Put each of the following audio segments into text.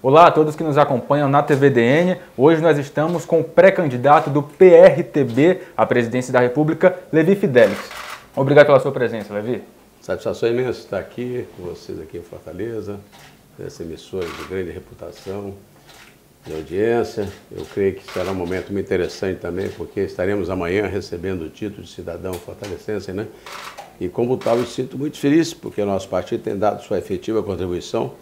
Olá a todos que nos acompanham na TVDN. Hoje nós estamos com o pré-candidato do PRTB à presidência da República, Levi Fidelix. Obrigado pela sua presença, Levi. Satisfação imensa estar aqui com vocês aqui em Fortaleza, nessa emissora de grande reputação, de audiência. Eu creio que será um momento muito interessante também, porque estaremos amanhã recebendo o título de cidadão fortalecense, né? E como tal, eu sinto muito feliz, porque o nosso partido tem dado sua efetiva contribuição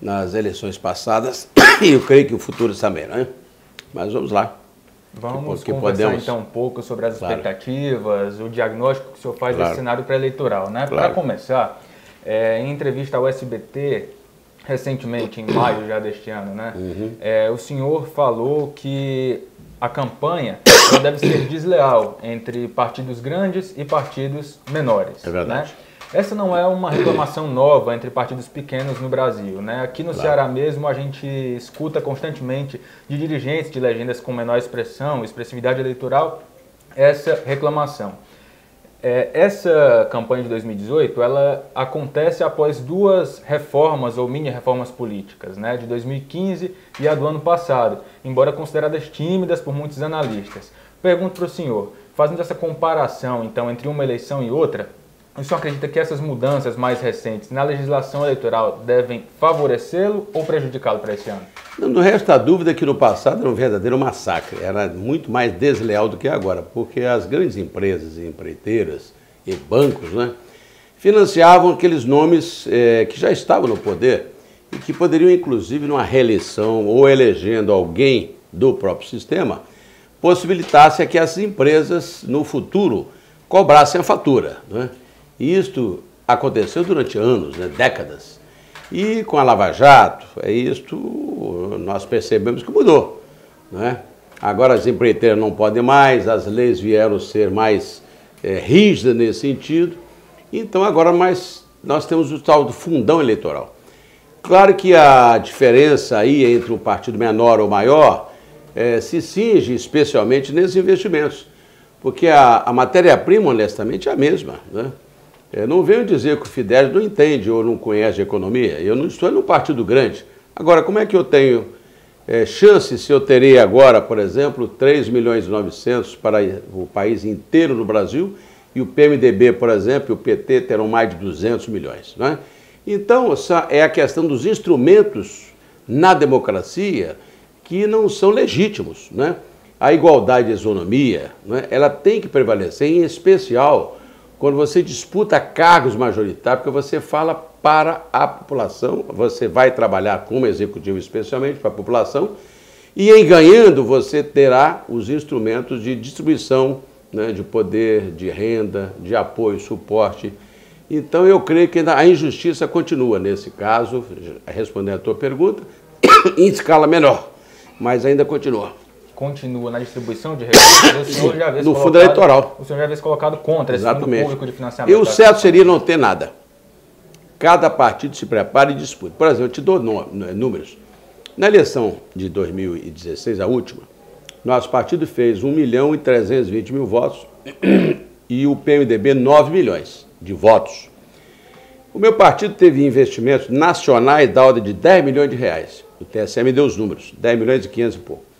nas eleições passadas, e eu creio que o futuro também, né? Mas vamos lá. Vamos conversar então um pouco sobre as expectativas, o diagnóstico que o senhor faz desse cenário pré-eleitoral, né? Para começar, em entrevista ao SBT, recentemente, em maio já deste ano, né? O senhor falou que a campanha deve ser desleal entre partidos grandes e partidos menores. É verdade. Né? Essa não é uma reclamação nova entre partidos pequenos no Brasil, né? Aqui no Ceará mesmo a gente escuta constantemente de dirigentes de legendas com menor expressividade eleitoral, essa reclamação. Essa campanha de 2018, ela acontece após duas reformas ou mini-reformas políticas, né? De 2015 e a do ano passado, embora consideradas tímidas por muitos analistas. Pergunto para o senhor, fazendo essa comparação então entre uma eleição e outra, o senhor acredita que essas mudanças mais recentes na legislação eleitoral devem favorecê-lo ou prejudicá-lo para esse ano? Não resta dúvida que no passado era um verdadeiro massacre, era muito mais desleal do que agora, porque as grandes empresas e empreiteiras e bancos, né, financiavam aqueles nomes que já estavam no poder e que poderiam, inclusive, numa reeleição ou elegendo alguém do próprio sistema, possibilitasse que essas empresas, no futuro, cobrassem a fatura, né? E isto aconteceu durante anos, né, décadas. E com a Lava Jato, nós percebemos que mudou, né? Agora as empreiteiras não podem mais, as leis vieram ser mais rígidas nesse sentido. Então agora nós temos o tal do fundão eleitoral. Claro que a diferença aí entre um partido menor ou maior se cinge especialmente nesses investimentos, porque a matéria-prima, honestamente, é a mesma, né? Não venho dizer que o Fidelix não entende ou não conhece economia. Eu não estou num partido grande. Agora, como é que eu tenho chance se eu terei agora, por exemplo, 3.900.000 para o país inteiro no Brasil e o PMDB, por exemplo, e o PT terão mais de 200 milhões, né? Então, essa é a questão dos instrumentos na democracia que não são legítimos, né? A igualdade de isonomia, né, ela tem que prevalecer, em especial quando você disputa cargos majoritários, porque você fala para a população, você vai trabalhar como executivo especialmente para a população, e em ganhando você terá os instrumentos de distribuição, né, de poder, de renda, de apoio, suporte. Então eu creio que a injustiça continua nesse caso, respondendo a tua pergunta, em escala menor, mas ainda continua. Continua na distribuição de recursos, o senhor já vê no fundo eleitoral. O senhor já vê se colocado contra esse fundo público de financiamento. E o certo seria não ter nada. Cada partido se prepara e disputa. Por exemplo, eu te dou números. Na eleição de 2016, a última, nosso partido fez 1.320.000 votos e o PMDB 9 milhões de votos. O meu partido teve investimentos nacionais da ordem de 10 milhões de reais. O TSE me deu os números, 10 milhões e 500 e pouco.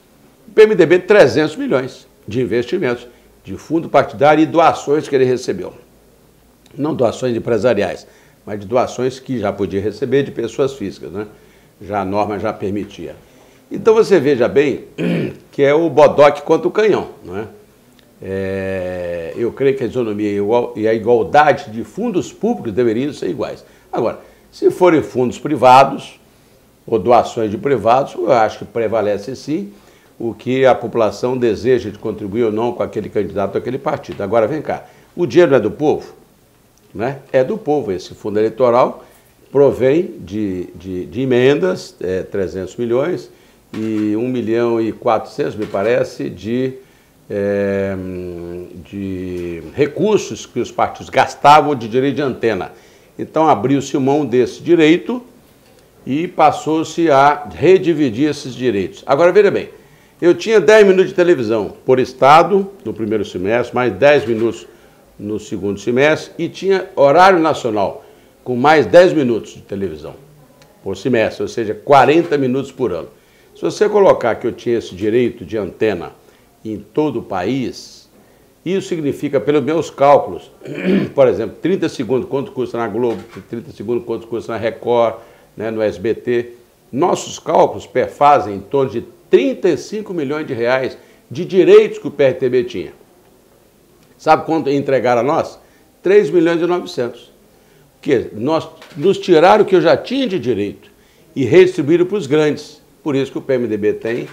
O PMDB, 300 milhões de investimentos, de fundo partidário e doações que ele recebeu. Não doações empresariais, mas de doações que já podia receber de pessoas físicas, né? Já a norma já permitia. Então você veja bem que é o bodoque contra o canhão, não é? Eu creio que a isonomia e a igualdade de fundos públicos deveriam ser iguais. Agora, se forem fundos privados ou doações de privados, eu acho que prevalece sim o que a população deseja de contribuir ou não com aquele candidato ou aquele partido. Agora, vem cá, o dinheiro não é do povo? Né? É do povo. Esse fundo eleitoral provém de emendas, 300 milhões, e 1.400.000, me parece, de recursos que os partidos gastavam de direito de antena. Então, abriu-se mão desse direito e passou-se a redividir esses direitos. Agora, veja bem, eu tinha 10 minutos de televisão por estado no primeiro semestre, mais 10 minutos no segundo semestre, e tinha horário nacional, com mais 10 minutos de televisão. por semestre, ou seja, 40 minutos por ano. Se você colocar que eu tinha esse direito de antena em todo o país, isso significa, pelos meus cálculos, por exemplo, 30 segundos, quanto custa na Globo, 30 segundos, quanto custa na Record, né, no SBT. Nossos cálculos perfazem em torno de 35 milhões de reais de direitos que o PRTB tinha. Sabe quanto entregaram a nós? 3 milhões e 900. Porque nos tiraram o que eu já tinha de direito e redistribuíram para os grandes. Por isso que o PMDB tem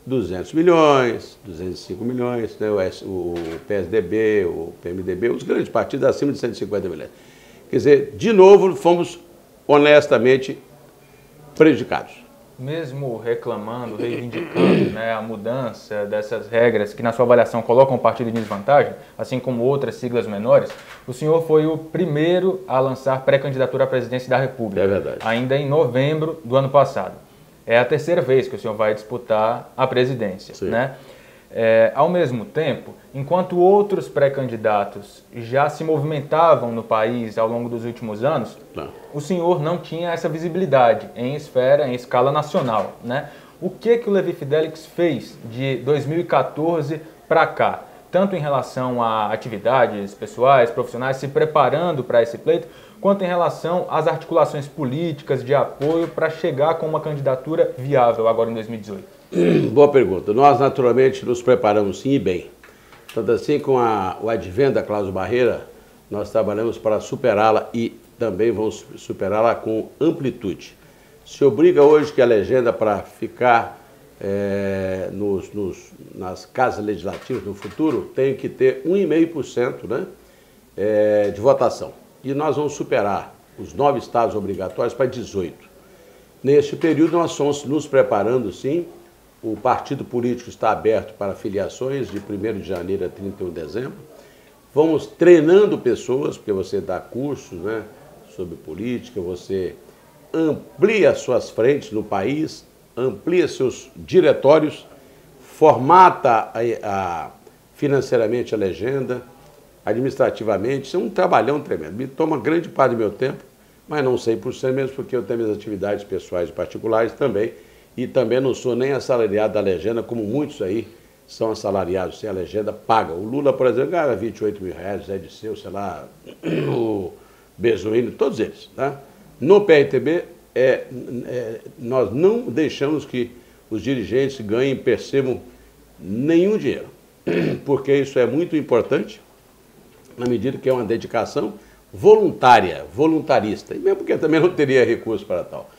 200 milhões, 205 milhões, né? O PSDB, o PMDB, os grandes partidos acima de 150 milhões. Quer dizer, de novo, fomos honestamente prejudicados. Mesmo reclamando, reivindicando, né, a mudança dessas regras que na sua avaliação colocam o partido em desvantagem, assim como outras siglas menores, o senhor foi o primeiro a lançar pré-candidatura à presidência da República. É verdade. Ainda em novembro do ano passado. É a terceira vez que o senhor vai disputar a presidência, né? Ao mesmo tempo, enquanto outros pré-candidatos já se movimentavam no país ao longo dos últimos anos, o senhor não tinha essa visibilidade em escala nacional, né? O que o Levi Fidelix fez de 2014 para cá, tanto em relação a atividades pessoais, profissionais, se preparando para esse pleito, quanto em relação às articulações políticas de apoio para chegar com uma candidatura viável agora em 2018? Boa pergunta. Nós, naturalmente, nos preparamos sim e bem. Tanto assim, com o advento da cláusula barreira, nós trabalhamos para superá-la e também vamos superá-la com amplitude. Se obriga hoje que a legenda para ficar nas casas legislativas no futuro tem que ter 1,5%, né, de votação. E nós vamos superar os 9 estados obrigatórios para 18. Neste período, nós estamos nos preparando, sim. O partido político está aberto para filiações de 1º de janeiro a 31 de dezembro. Vamos treinando pessoas, porque você dá cursos, né, sobre política, você amplia suas frentes no país, amplia seus diretórios, formata financeiramente a legenda, administrativamente. Isso é um trabalhão tremendo. Me toma grande parte do meu tempo, mas não 100% mesmo, porque eu tenho minhas atividades pessoais e particulares também. E também não sou nem assalariado da legenda, como muitos aí são assalariados sem a legenda, paga. O Lula, por exemplo, ganha 28 mil reais, Zé Disseu, sei lá, o Bezoino, todos eles. Tá? No PRTB, nós não deixamos que os dirigentes ganhem, percebam nenhum dinheiro, porque isso é muito importante, na medida que é uma dedicação voluntária, voluntarista, e mesmo porque também não teria recurso para tal.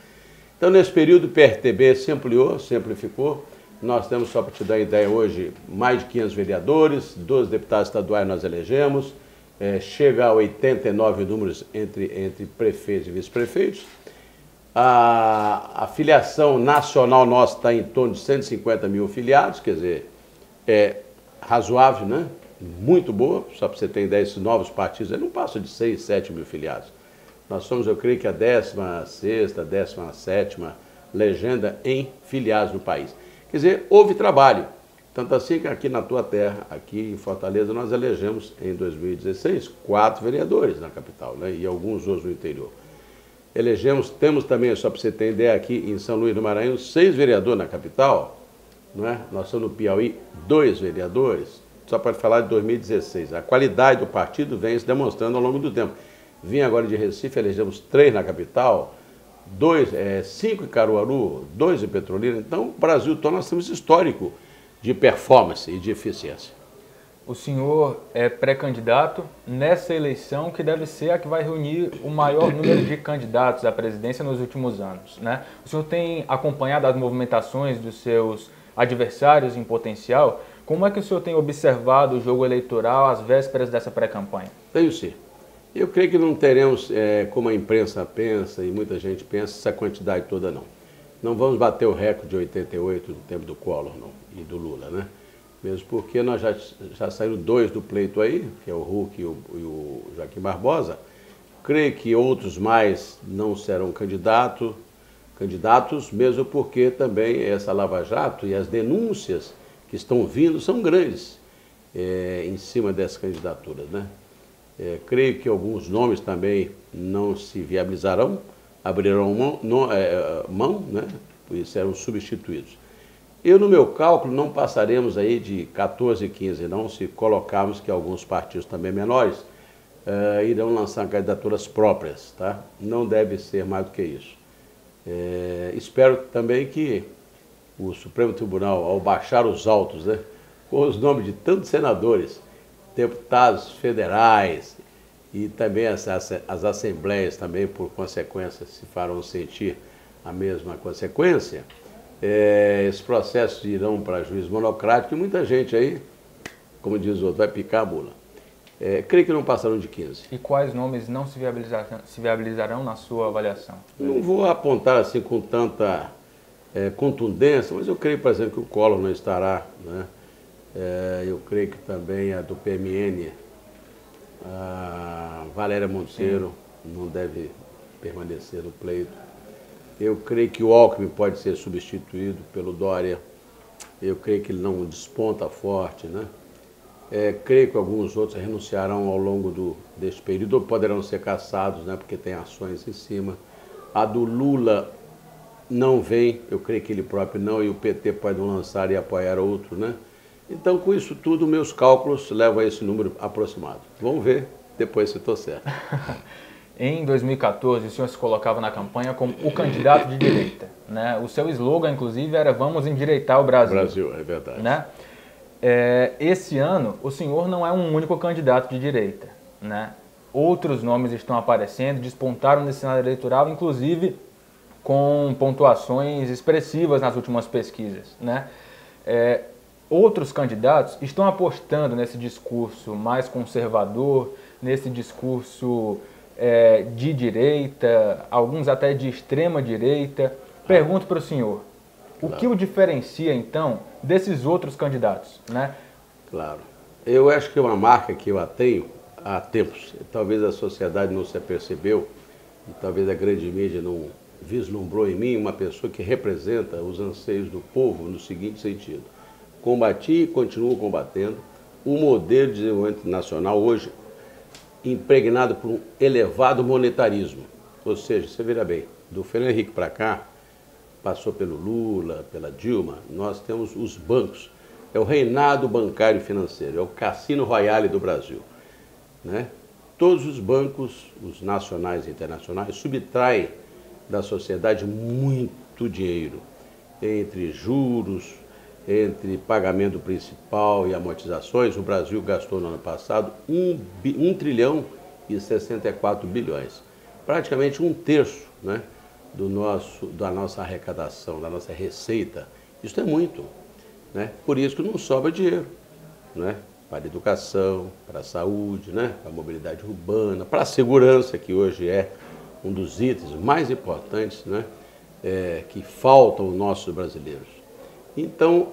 Então, nesse período, o PRTB se ampliou, se amplificou. Nós temos, só para te dar ideia, hoje mais de 500 vereadores, 12 deputados estaduais nós elegemos, chega a 89 números entre prefeitos e vice-prefeitos. A filiação nacional nossa está em torno de 150 mil filiados, quer dizer, é razoável, né? Muito boa, só para você ter ideia, esses novos partidos não passam de 6, 7 mil filiados. Nós somos, eu creio que a 16ª, 17ª legenda em filiados no país. Quer dizer, houve trabalho. Tanto assim que aqui na tua terra, aqui em Fortaleza, nós elegemos em 2016 4 vereadores na capital, né, e alguns outros no interior. Temos também, só para você ter ideia, aqui em São Luís do Maranhão, 6 vereadores na capital, não é? Nós somos no Piauí 2 vereadores, só para falar de 2016. A qualidade do partido vem se demonstrando ao longo do tempo. Vim agora de Recife, elegemos 3 na capital, 5 em Caruaru, 2 em Petrolina. Então, o Brasil todo nós temos histórico de performance e de eficiência. O senhor é pré-candidato nessa eleição que deve ser a que vai reunir o maior número de candidatos à presidência nos últimos anos, né? O senhor tem acompanhado as movimentações dos seus adversários em potencial? Como é que o senhor tem observado o jogo eleitoral às vésperas dessa pré-campanha? Tenho sim. Eu creio que não teremos, como a imprensa pensa e muita gente pensa, essa quantidade toda não. Não vamos bater o recorde de 88 no tempo do Collor não, e do Lula, né? Mesmo porque nós já saíram 2 do pleito aí, que é o Huck e o Joaquim Barbosa. Creio que outros mais não serão candidatos, mesmo porque também essa Lava Jato e as denúncias que estão vindo são grandes em cima dessas candidaturas, né? Creio que alguns nomes também não se viabilizarão, abrirão mão, né? E serão substituídos. Eu, no meu cálculo, não passaremos aí de 14, 15, não, se colocarmos que alguns partidos também menores irão lançar candidaturas próprias, tá? Não deve ser mais do que isso. Espero também que o Supremo Tribunal, ao baixar os autos, né, com os nomes de tantos senadores, deputados federais e também as assembleias também, por consequência, se farão sentir a mesma consequência, esses processos irão para juízo monocrático e muita gente aí, como diz o outro, vai picar a mula. Creio que não passarão de 15. E quais nomes não se viabilizarão na sua avaliação? Não vou apontar assim com tanta contundência, mas eu creio, por exemplo, que o Collor não estará, né? Eu creio que também a do PMN, a Valéria Monteiro, não deve permanecer no pleito. Eu creio que o Alckmin pode ser substituído pelo Dória. Eu creio que ele não desponta forte, né? Creio que alguns outros renunciarão ao longo deste período, ou poderão ser caçados, né? Porque tem ações em cima. A do Lula não vem, eu creio que ele próprio não, e o PT pode lançar e apoiar outro, né? Então, com isso tudo, meus cálculos levam a esse número aproximado. Vamos ver depois se estou certo. Em 2014, o senhor se colocava na campanha como o candidato de direita, né? O seu slogan, inclusive, era "Vamos endireitar o Brasil". Brasil, é verdade. Né? Esse ano, o senhor não é um único candidato de direita, né? Outros nomes estão aparecendo, despontaram nesse cenário eleitoral, inclusive com pontuações expressivas nas últimas pesquisas, né? Outros candidatos estão apostando nesse discurso mais conservador, nesse discurso de direita, alguns até de extrema direita. Pergunto para o senhor, o que o diferencia, então, desses outros candidatos, né? Claro. Eu acho que é uma marca que eu tenho há tempos. Talvez a sociedade não se apercebeu e talvez a grande mídia não vislumbrou em mim uma pessoa que representa os anseios do povo no seguinte sentido. Combati e continuo combatendo o modelo de desenvolvimento nacional hoje impregnado por um elevado monetarismo. Ou seja, você veja bem, do Fernando Henrique para cá, passou pelo Lula, pela Dilma, nós temos os bancos. É o reinado bancário e financeiro, é o Cassino Royale do Brasil, né? Todos os bancos, os nacionais e internacionais, subtraem da sociedade muito dinheiro, entre juros, entre pagamento principal e amortizações. O Brasil gastou no ano passado 1 trilhão e 64 bilhões, praticamente 1/3, né, da nossa arrecadação, da nossa receita. Isso é muito, né? Por isso que não sobra dinheiro, né, para a educação, para a saúde, né, para a mobilidade urbana, para a segurança, que hoje é um dos itens mais importantes, né, que faltam aos nossos brasileiros. Então,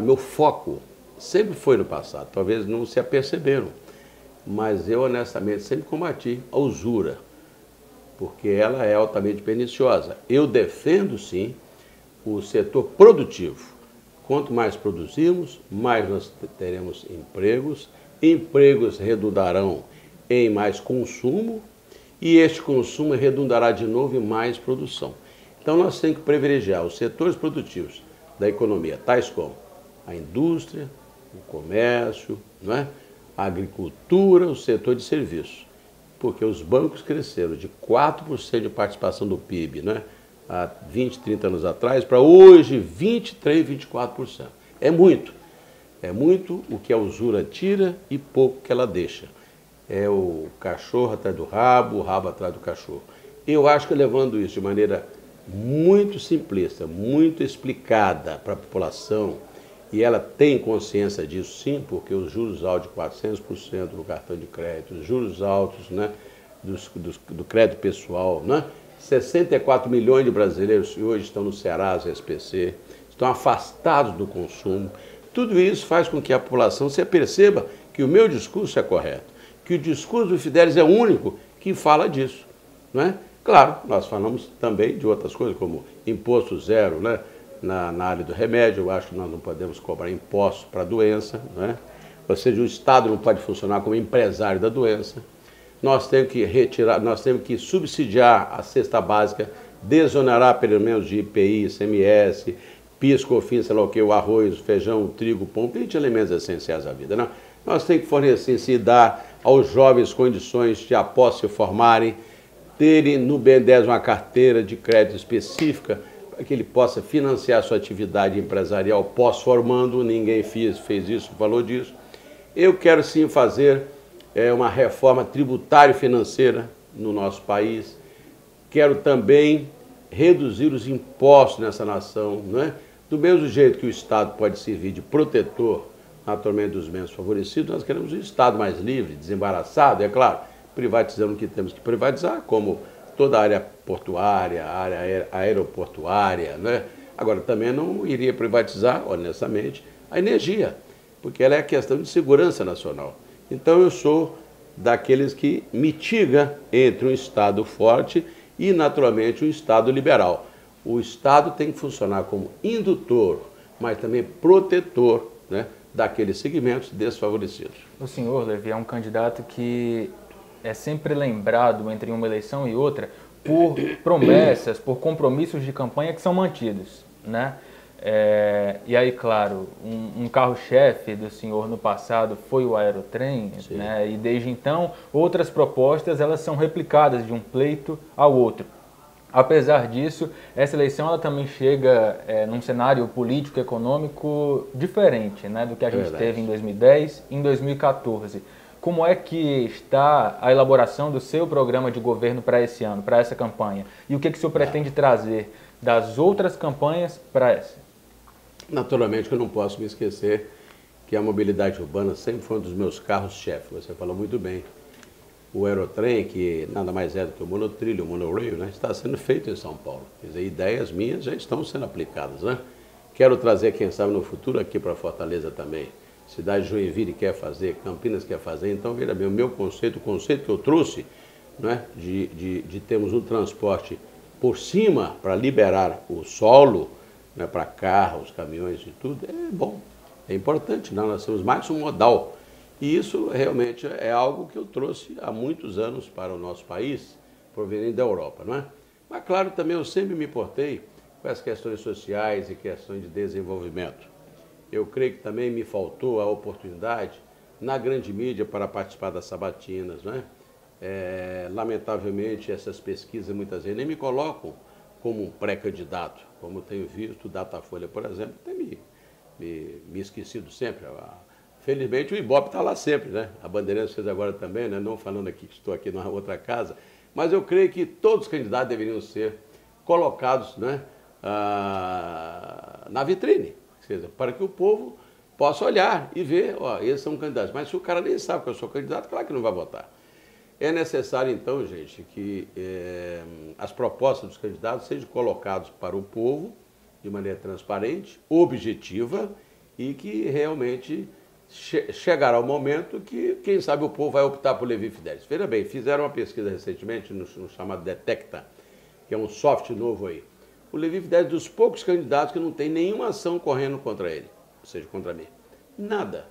meu foco sempre foi no passado, talvez não se aperceberam, mas eu honestamente sempre combati a usura, porque ela é altamente perniciosa. Eu defendo, sim, o setor produtivo. Quanto mais produzirmos, mais nós teremos empregos, empregos redundarão em mais consumo, e este consumo redundará de novo em mais produção. Então nós temos que privilegiar os setores produtivos da economia, tais como a indústria, o comércio, não é? A agricultura, o setor de serviços. Porque os bancos cresceram de 4% de participação do PIB, né, há 20, 30 anos atrás, para hoje 23%, 24%. É muito o que a usura tira e pouco que ela deixa. É o cachorro atrás do rabo, o rabo atrás do cachorro. Eu acho que levando isso de maneira muito simplista, muito explicada para a população, e ela tem consciência disso sim, porque os juros altos de 400% no cartão de crédito, os juros altos, né, do crédito pessoal, né, 64 milhões de brasileiros que hoje estão no Serasa e SPC, estão afastados do consumo. Tudo isso faz com que a população se aperceba que o meu discurso é correto, que o discurso do Fidelis é o único que fala disso, não é? Claro, nós falamos também de outras coisas, como imposto zero, né? Na área do remédio. Eu acho que nós não podemos cobrar impostos para a doença, né? Ou seja, o Estado não pode funcionar como empresário da doença. nós temos que retirar, nós temos que subsidiar a cesta básica, desonerar pelo menos de IPI, ICMS, PIS, COFINS, sei lá o que, o arroz, o feijão, o trigo, o pão, 20 elementos essenciais da vida. Não? Nós temos que fornecer e dar aos jovens condições de, após se formarem, terem no BNDES uma carteira de crédito específica para que ele possa financiar sua atividade empresarial pós-formando. Ninguém fez isso, falou disso. Eu quero sim fazer uma reforma tributária e financeira no nosso país. Quero também reduzir os impostos nessa nação, não é? Do mesmo jeito que o Estado pode servir de protetor, naturalmente, dos menos favorecidos, nós queremos um Estado mais livre, desembaraçado, é claro, privatizando o que temos que privatizar, como toda a área portuária, a área aeroportuária, né? Agora, também não iria privatizar, honestamente, a energia, porque ela é questão de segurança nacional. Então, eu sou daqueles que mitiga entre um Estado forte e, naturalmente, um Estado liberal. O Estado tem que funcionar como indutor, mas também protetor, né, daqueles segmentos desfavorecidos. O senhor, Levi, é um candidato que é sempre lembrado entre uma eleição e outra por promessas, por compromissos de campanha que são mantidos, né? E aí, claro, um carro-chefe do senhor no passado foi o Aerotrem, né? E desde então outras propostas elas são replicadas de um pleito ao outro. Apesar disso, essa eleição ela também chega num cenário político e econômico diferente, né, do que a gente teve em 2010 e em 2014. Como é que está a elaboração do seu programa de governo para esse ano, para essa campanha? E o que o senhor pretende trazer das outras campanhas para essa? Naturalmente que eu não posso me esquecer que a mobilidade urbana sempre foi um dos meus carros-chefe. Você falou muito bem. O Aerotrem, que nada mais é do que o monotrilho, o monorail, né, está sendo feito em São Paulo. Quer dizer, ideias minhas já estão sendo aplicadas, né? Quero trazer, quem sabe, no futuro aqui para Fortaleza também. Cidade de Joinville quer fazer, Campinas quer fazer. Então, veja bem, o conceito que eu trouxe, né, de termos um transporte por cima para liberar o solo, né, para carros, caminhões e tudo, é bom, é importante. Né? Nós temos mais um modal. E isso realmente é algo que eu trouxe há muitos anos para o nosso país, proveniente da Europa, não é? Mas, claro, também eu sempre me importei com as questões sociais e questões de desenvolvimento. Eu creio que também me faltou a oportunidade na grande mídia para participar das sabatinas, não é? Lamentavelmente, essas pesquisas muitas vezes nem me colocam como um pré-candidato, como eu tenho visto o Datafolha, por exemplo, tem me esquecido sempre. Felizmente o Ibope está lá sempre, né? A Bandeirantes fez agora também, né? Não falando aqui que estou aqui na outra casa, mas eu creio que todos os candidatos deveriam ser colocados, né, na vitrine, ou seja, para que o povo possa olhar e ver, ó, esses são candidatos. Mas se o cara nem sabe que eu sou candidato, claro que não vai votar. É necessário, então, gente, que as propostas dos candidatos sejam colocadas para o povo de maneira transparente, objetiva e que realmente chegará o momento que, quem sabe, o povo vai optar por Levi Fidelis. Veja bem, fizeram uma pesquisa recentemente no chamado Detecta, que é um software novo aí. O Levi Fidelis é dos poucos candidatos que não tem nenhuma ação correndo contra ele, ou seja, contra mim. Nada.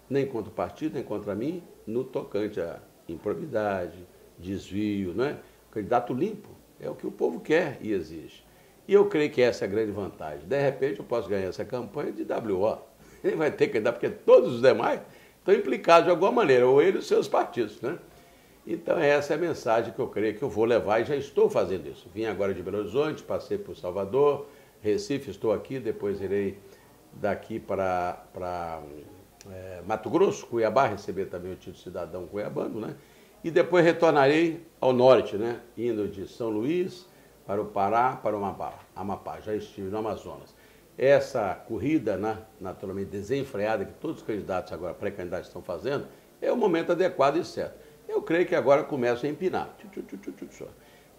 Nem contra o partido, nem contra mim, no tocante a improbidade, desvio, né? Candidato limpo é o que o povo quer e exige. E eu creio que essa é a grande vantagem. De repente eu posso ganhar essa campanha de WO. Ele vai ter que dar, porque todos os demais estão implicados de alguma maneira, ou ele e os seus partidos, né? Então essa é a mensagem que eu creio que eu vou levar e já estou fazendo isso. Vim agora de Belo Horizonte, passei por Salvador, Recife, estou aqui, depois irei daqui para Mato Grosso, Cuiabá, receber também o título de cidadão cuiabano, né? E depois retornarei ao norte, né? Indo de São Luís para o Pará, para o Amapá. Já estive no Amazonas. Essa corrida, né, naturalmente desenfreada, que todos os candidatos agora, pré-candidatos, estão fazendo, é o momento adequado e certo. Eu creio que agora começa a empinar.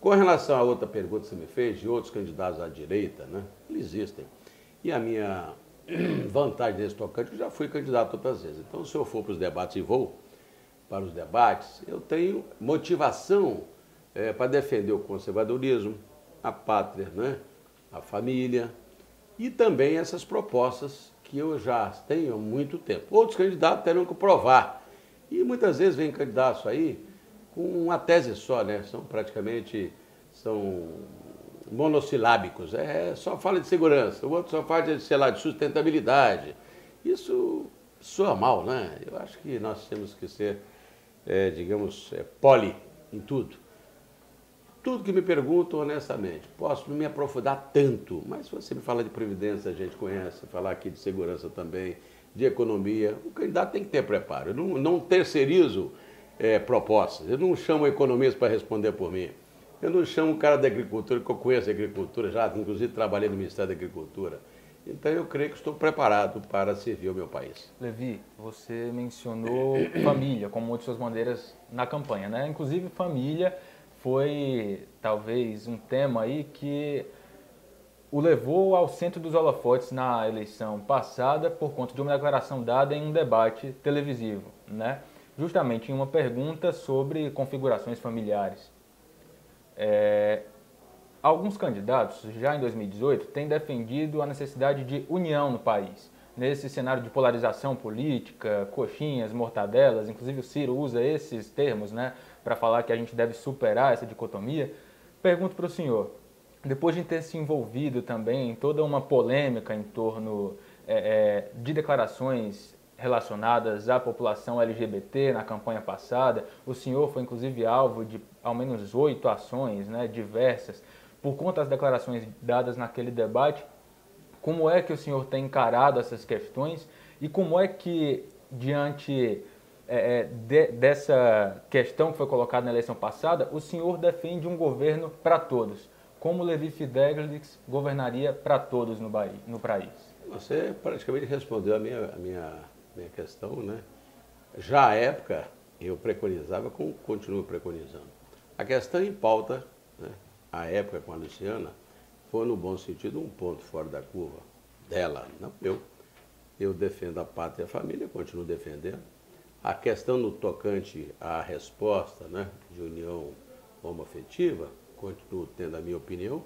Com relação a outra pergunta que você me fez, de outros candidatos à direita, né, eles existem. E a minha vantagem nesse tocante, eu já fui candidato outras vezes. Então, se eu for para os debates e vou para os debates, eu tenho motivação para defender o conservadorismo, a pátria, né, a família, e também essas propostas que eu já tenho há muito tempo. Outros candidatos terão que provar. E muitas vezes vem candidatos aí com uma tese só, né? São monossilábicos. Só fala de segurança, o outro só fala de, sei lá, de sustentabilidade. Isso soa mal, né? Eu acho que nós temos que ser, digamos, poli em tudo. Tudo que me perguntam, honestamente, posso não me aprofundar tanto, mas se você me fala de previdência, a gente conhece, falar aqui de segurança também, de economia, o candidato tem que ter preparo. Eu não terceirizo propostas, eu não chamo economista para responder por mim. Eu não chamo o cara da agricultura, que eu conheço a agricultura, já inclusive trabalhei no Ministério da Agricultura. Então eu creio que estou preparado para servir o meu país. Levi, você mencionou família como uma de suas bandeiras na campanha, né? Inclusive família foi talvez um tema aí que o levou ao centro dos holofotes na eleição passada por conta de uma declaração dada em um debate televisivo, né? Justamente em uma pergunta sobre configurações familiares. Alguns candidatos, já em 2018, têm defendido a necessidade de união no país. Nesse cenário de polarização política, coxinhas, mortadelas, inclusive o Ciro usa esses termos, né, para falar que a gente deve superar essa dicotomia. Pergunto para o senhor, depois de ter se envolvido também em toda uma polêmica em torno de declarações relacionadas à população LGBT na campanha passada, o senhor foi inclusive alvo de ao menos 8 ações, né, diversas, por conta das declarações dadas naquele debate. Como é que o senhor tem encarado essas questões e como é que, diante dessa questão que foi colocada na eleição passada, o senhor defende um governo para todos? Como Levi Fidelix governaria para todos no país? Você praticamente respondeu a minha questão, né? Já à época, eu preconizava, como continuo preconizando. A questão em pauta, né, à época com a Luciana, foi, no bom sentido, um ponto fora da curva dela, não eu. Eu defendo a pátria e a família, continuo defendendo. A questão no tocante à resposta, né, de união homoafetiva, continuo tendo a minha opinião.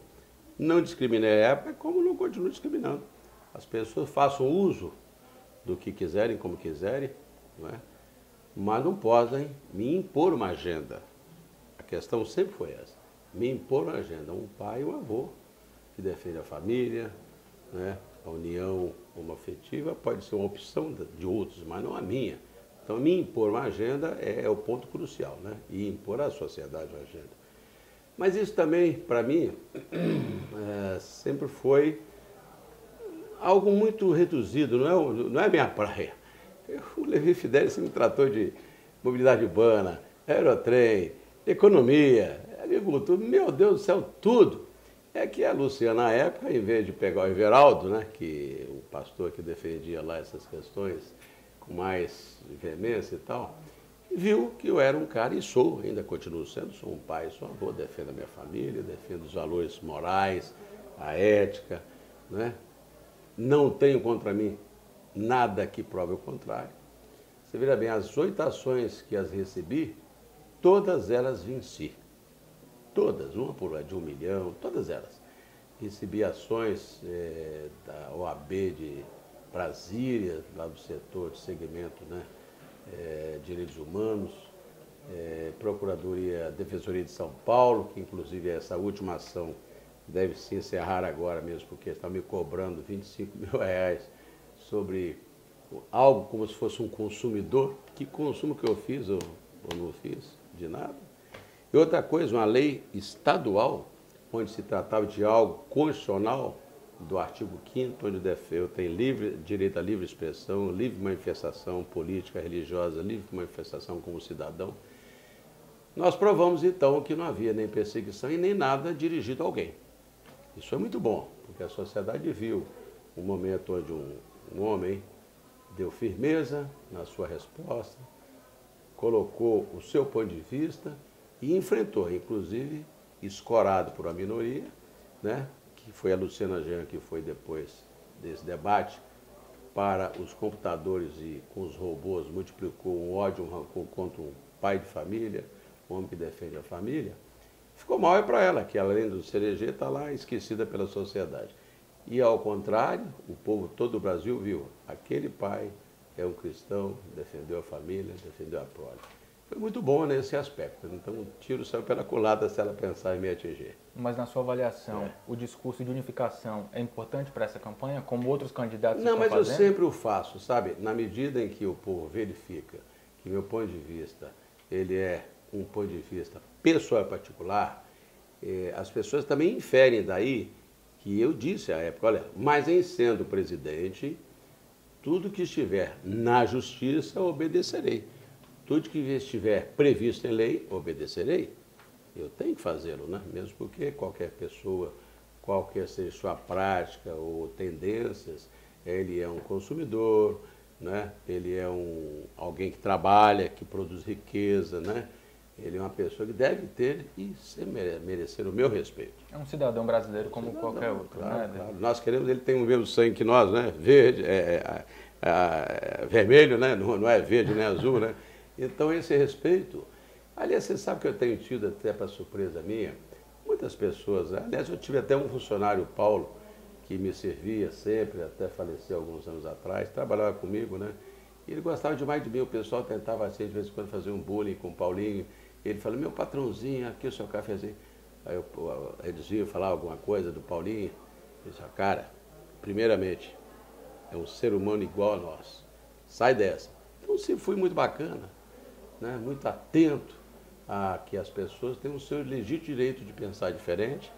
Não discriminei a época, como não continuo discriminando. As pessoas façam uso do que quiserem, como quiserem, não é? Mas não podem me impor uma agenda. A questão sempre foi essa, me impor uma agenda. Um pai e um avô que defende a família, né? A união homoafetiva pode ser uma opção de outros, mas não a minha. Então, me impor uma agenda é o ponto crucial, né? E impor à sociedade uma agenda. Mas isso também, para mim, sempre foi algo muito reduzido, não é minha praia. O Levi Fidelix me tratou de mobilidade urbana, aerotrem, economia, agricultura, meu Deus do céu, tudo. É que a Luciana, na época, em vez de pegar o Everaldo, né, que o pastor que defendia lá essas questões com mais veemência e tal, viu que eu era um cara, e sou, ainda continuo sendo, sou um pai, sou um avô, defendo a minha família, defendo os valores morais, a ética, né? Não tenho contra mim nada que prove o contrário. Você veja bem, as 8 ações que as recebi, todas elas venci. Todas, uma por lá de 1 milhão, todas elas. Recebi ações da OAB de Brasília, lá do setor de segmento, né, direitos humanos, Procuradoria, Defensoria de São Paulo, que inclusive essa última ação deve se encerrar agora mesmo, porque está me cobrando R$ 25.000 sobre algo como se fosse um consumidor. Que consumo que eu fiz ou não fiz? De nada. E outra coisa, uma lei estadual, onde se tratava de algo constitucional, do artigo 5º, onde eu tenho direito à livre expressão, livre manifestação política, religiosa, livre manifestação como cidadão. Nós provamos então que não havia nem perseguição e nem nada dirigido a alguém. Isso é muito bom, porque a sociedade viu um momento onde um homem deu firmeza na sua resposta, colocou o seu ponto de vista e enfrentou, inclusive, escorado por uma minoria, né, que foi a Luciana Genro, que foi depois desse debate, para os computadores e com os robôs, multiplicou um ódio, um rancor contra um pai de família, um homem que defende a família. Ficou mal para ela, que além do CDG está lá esquecida pela sociedade. E ao contrário, o povo todo do Brasil viu, aquele pai é um cristão, defendeu a família, defendeu a prole. foi muito bom nesse aspecto. Então, o tiro saiu pela culatra se ela pensar em me atingir. Mas na sua avaliação, o discurso de unificação é importante para essa campanha, como outros candidatos Não, estão mas eu fazendo? sempre o faço, sabe? Na medida em que o povo verifica que meu ponto de vista, ele é um ponto de vista pessoal e particular, as pessoas também inferem daí que eu disse à época, olha, mas em sendo presidente, tudo que estiver na justiça, obedecerei. Tudo que estiver previsto em lei, obedecerei. Eu tenho que fazê-lo, né? Mesmo porque qualquer pessoa, qualquer seja sua prática ou tendências, ele é um consumidor, né? Ele é alguém que trabalha, que produz riqueza, né? Ele é uma pessoa que deve ter e merecer o meu respeito. É um cidadão brasileiro como qualquer outro, claro, né? Claro. Nós queremos, ele tem o mesmo sangue que nós, né? Verde, vermelho, né? Não é verde nem azul, né? Então esse respeito, aliás, você sabe que eu tenho tido, até para surpresa minha, muitas pessoas, né? Aliás, eu tive até um funcionário, Paulo, que me servia sempre, até faleceu alguns anos atrás, trabalhava comigo, né? E ele gostava demais de mim, o pessoal tentava assim, de vez em quando fazer um bullying com o Paulinho. Ele falou, meu patrãozinho, aqui o seu cafezinho. Aí eu reduzia, falava alguma coisa do Paulinho. Eu disse, cara, primeiramente, é um ser humano igual a nós. Sai dessa. Então sempre fui muito bacana, né? Muito atento a que as pessoas tenham o seu legítimo direito de pensar diferente,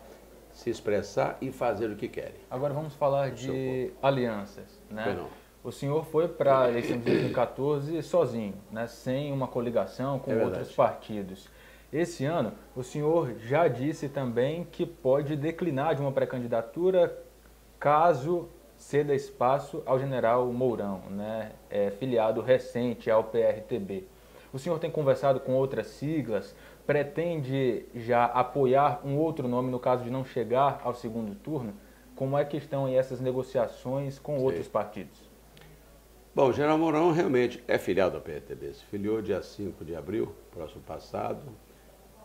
se expressar e fazer o que querem. Agora vamos falar de alianças, né? Não. O senhor foi para a eleição de 2014 sozinho, né? Sem uma coligação com outros partidos. Esse ano, o senhor já disse também que pode declinar de uma pré-candidatura caso ceda espaço ao general Mourão, né? Filiado recente ao PRTB. O senhor tem conversado com outras siglas? Pretende já apoiar um outro nome no caso de não chegar ao segundo turno? Como é que estão aí essas negociações com outros partidos? Bom, o general Mourão realmente é filiado ao PRTB. Se filiou dia 5 de abril, próximo passado.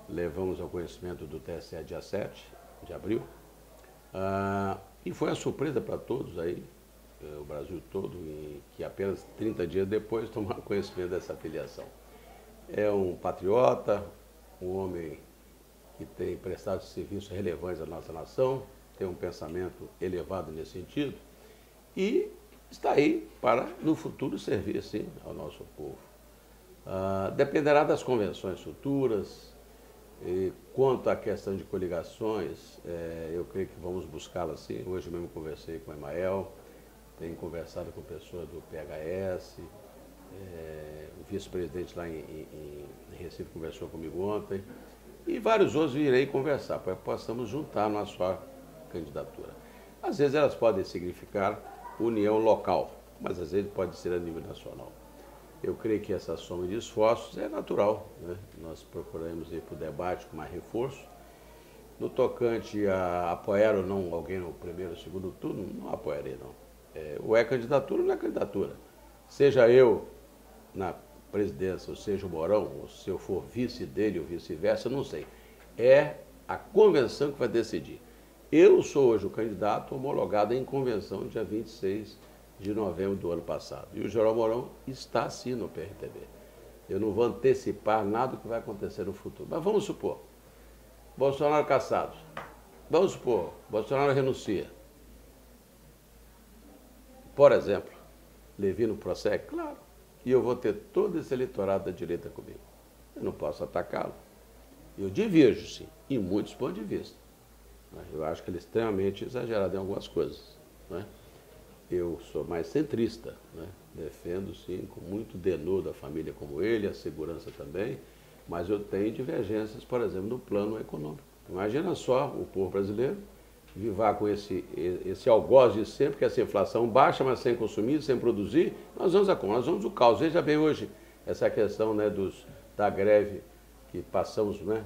Levamos ao conhecimento do TSE dia 7 de abril. E foi uma surpresa para todos aí, o Brasil todo, que apenas 30 dias depois tomaram conhecimento dessa filiação. É um patriota, um homem que tem prestado serviços relevantes à nossa nação, tem um pensamento elevado nesse sentido e está aí para, no futuro, servir, sim, ao nosso povo. Dependerá das convenções futuras. E quanto à questão de coligações, eu creio que vamos buscá-la, sim. Hoje mesmo conversei com o Emael, tenho conversado com pessoas do PHS, o vice-presidente lá em Recife conversou comigo ontem, e vários outros irei conversar, para que possamos juntar na sua candidatura. Às vezes elas podem significar união local, mas às vezes pode ser a nível nacional. Eu creio que essa soma de esforços é natural, né? Nós procuramos ir para o debate com mais reforço. No tocante a apoiar ou não alguém no primeiro ou segundo turno, não apoiarei não. Ou é candidatura ou não é candidatura. Seja eu na presidência, ou seja o Mourão, ou se eu for vice dele ou vice-versa, não sei. É a convenção que vai decidir. Eu sou hoje o candidato homologado em convenção dia 26 de novembro do ano passado. E o general Mourão está sim no PRTB. Eu não vou antecipar nada do que vai acontecer no futuro. Mas vamos supor, Bolsonaro cassado. Vamos supor, Bolsonaro renuncia. Por exemplo, Levi no prossegue? Claro. E eu vou ter todo esse eleitorado da direita comigo. Eu não posso atacá-lo. Eu divirjo, sim, em muitos pontos de vista. Eu acho que ele é extremamente exagerado em algumas coisas, né? Eu sou mais centrista, né? Defendo, sim, com muito denor da família como ele, a segurança também, mas eu tenho divergências, por exemplo, no plano econômico. Imagina só o povo brasileiro vivar com esse algoz de sempre, que essa inflação baixa, mas sem consumir, sem produzir, nós vamos ao caos. Veja bem hoje essa questão, né, da greve que passamos, né,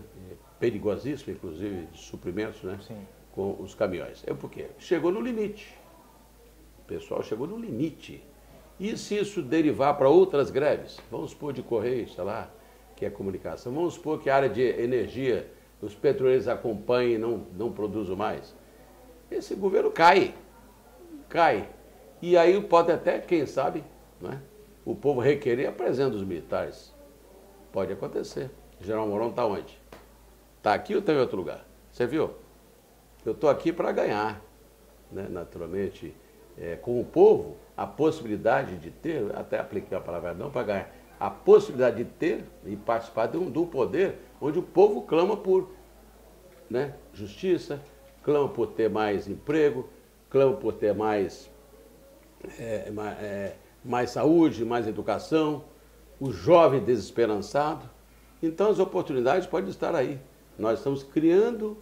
perigosíssima, inclusive, de suprimentos, né, com os caminhões. É porque chegou no limite. O pessoal chegou no limite. E se isso derivar para outras greves? Vamos supor de Correios, sei lá, que é comunicação. Vamos supor que a área de energia, os petroleiros acompanhem e não produzam mais. Esse governo cai. E aí pode até, quem sabe, né, o povo requerer a presença dos militares. Pode acontecer. General Mourão está onde? Está aqui ou está em outro lugar? Você viu? Eu estou aqui para ganhar, né? Naturalmente, com o povo, a possibilidade de ter, até apliquei a palavra não para ganhar, a possibilidade de ter e participar de um poder onde o povo clama por, né, justiça, clama por ter mais emprego, clama por ter mais saúde, mais educação, o jovem desesperançado. Então as oportunidades podem estar aí. Nós estamos criando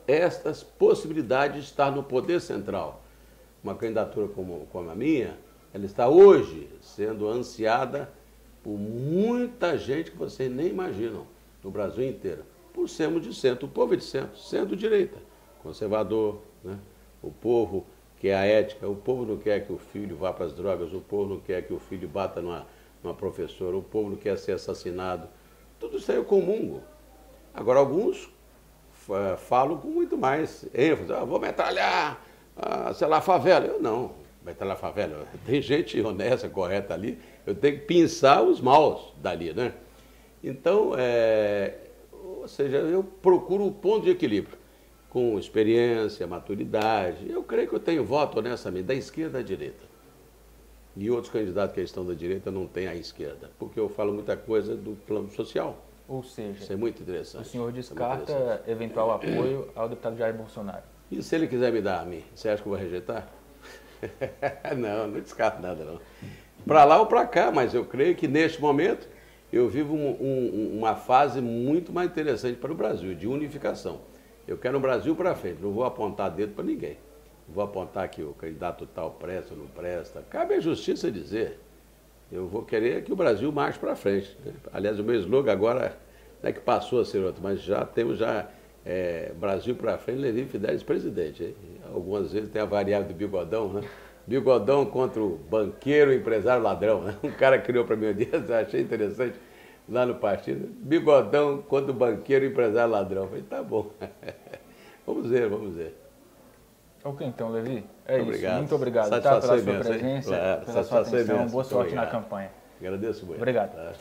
estas possibilidades de estar no poder central. Uma candidatura como a minha, ela está hoje sendo ansiada por muita gente que vocês nem imaginam, no Brasil inteiro. Por sermos de centro, o povo é de centro-direita, conservador, né? O povo quer a ética, o povo não quer que o filho vá para as drogas, o povo não quer que o filho bata numa professora, o povo não quer ser assassinado. Tudo isso aí eu comungo. Agora, alguns falam com muito mais ênfase. Vou metralhar, sei lá, a favela. Eu não, metralhar a favela. Tem gente honesta, correta ali. Eu tenho que pensar os maus dali, né? Então, ou seja, eu procuro um ponto de equilíbrio. Com experiência, maturidade. Eu creio que eu tenho voto, honestamente, da esquerda à direita. E outros candidatos que estão da direita não têm à esquerda, porque eu falo muita coisa do plano social. Ou seja, isso é muito interessante. O senhor descarta eventual apoio ao deputado Jair Bolsonaro. E se ele quiser me dar a mim, você acha que eu vou rejeitar? Não descarto nada não. Para lá ou para cá, mas eu creio que neste momento eu vivo uma fase muito mais interessante para o Brasil, de unificação. Eu quero o Brasil para frente, não vou apontar dedo para ninguém. Vou apontar que o candidato tal presta ou não presta. Cabe à justiça dizer. Eu vou querer que o Brasil marche para frente. Aliás, o meu slogan agora não é que passou a ser outro, mas já temos Brasil para frente, Lenin Fidelis presidente. Hein? Algumas vezes tem a variável do bigodão, né? Bigodão contra o banqueiro, empresário, ladrão. Né? Um cara criou para mim um dia, eu achei interessante, lá no partido. Bigodão contra o banqueiro, empresário, ladrão. Eu falei, tá bom. Vamos ver. Ok, então, Levi. Obrigado. Isso. Muito obrigado pela sua presença, pela sua atenção. Boa sorte na campanha. Agradeço muito. Obrigado. Tá?